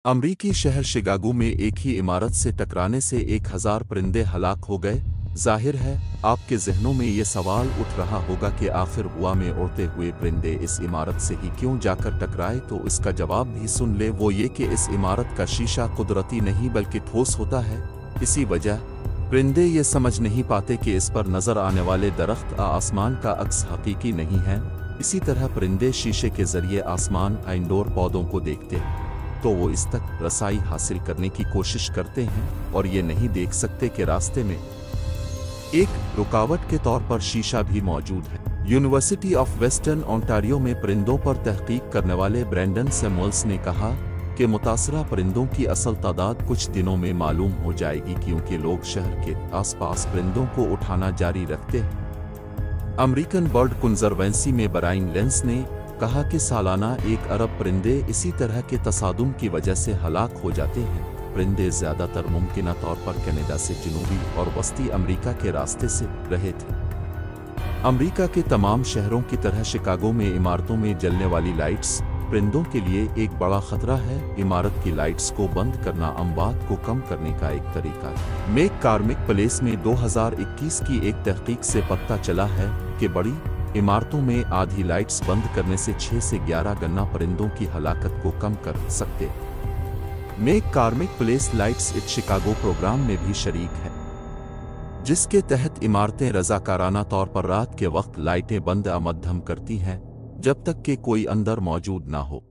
अमरीकी शहर शिकागो में एक ही इमारत से टकराने से 1000 परिंदे हलाक हो गए। जाहिर है आपके जहनों में ये सवाल उठ रहा होगा कि आखिर हवा में उड़ते हुए परिंदे इस इमारत से ही क्यों जाकर टकराए, तो इसका जवाब भी सुन ले। वो ये कि इस इमारत का शीशा कुदरती नहीं बल्कि ठोस होता है। इसी वजह परिंदे ये समझ नहीं पाते कि इस पर नजर आने वाले दरख्त आसमान का अक्स हकीकी नहीं है। इसी तरह परिंदे शीशे के जरिए आसमान इंडोर पौधों को देखते हैं तो वो इस तक रसाई हासिल करने की कोशिश करते हैं और ये नहीं देख सकते कि रास्ते में एक रुकावट के तौर पर शीशा भी मौजूद है। यूनिवर्सिटी ऑफ वेस्टर्न ओंटारियो में परिंदों पर तहकीक करने वाले ब्रैंडन सैमुअल्स ने कहा कि मुतासरा परिंदों की असल तादाद कुछ दिनों में मालूम हो जाएगी, क्योंकि लोग शहर के आसपास परिंदों को उठाना जारी रखते हैं। अमेरिकन बर्ड कंजर्वेंसी में ब्रायन लेंस ने कहा कि सालाना 1 अरब परिंदे इसी तरह के तसादुम की वजह से हलाक हो जाते हैं। परिंदे ज़्यादातर मुमकिना तौर पर कनाडा से जनूबी और वस्ती अमेरिका के रास्ते से रहे थे। अमेरिका के तमाम शहरों की तरह शिकागो में इमारतों में जलने वाली लाइट्स परिंदों के लिए एक बड़ा खतरा है। इमारत की लाइट्स को बंद करना अमवात को कम करने का एक तरीका है। मैककॉर्मिक प्लेस में 2021 की एक तहकीक से पता चला है कि बड़ी इमारतों में आधी लाइट्स बंद करने से 6 से 11 गन्ना परिंदों की हलाकत को कम कर सकते। McCormick Place lights it Chicago program में भी शरीक है, जिसके तहत इमारतें रजाकाराना तौर पर रात के वक्त लाइटें बंद मध्यम करती हैं जब तक कि कोई अंदर मौजूद ना हो।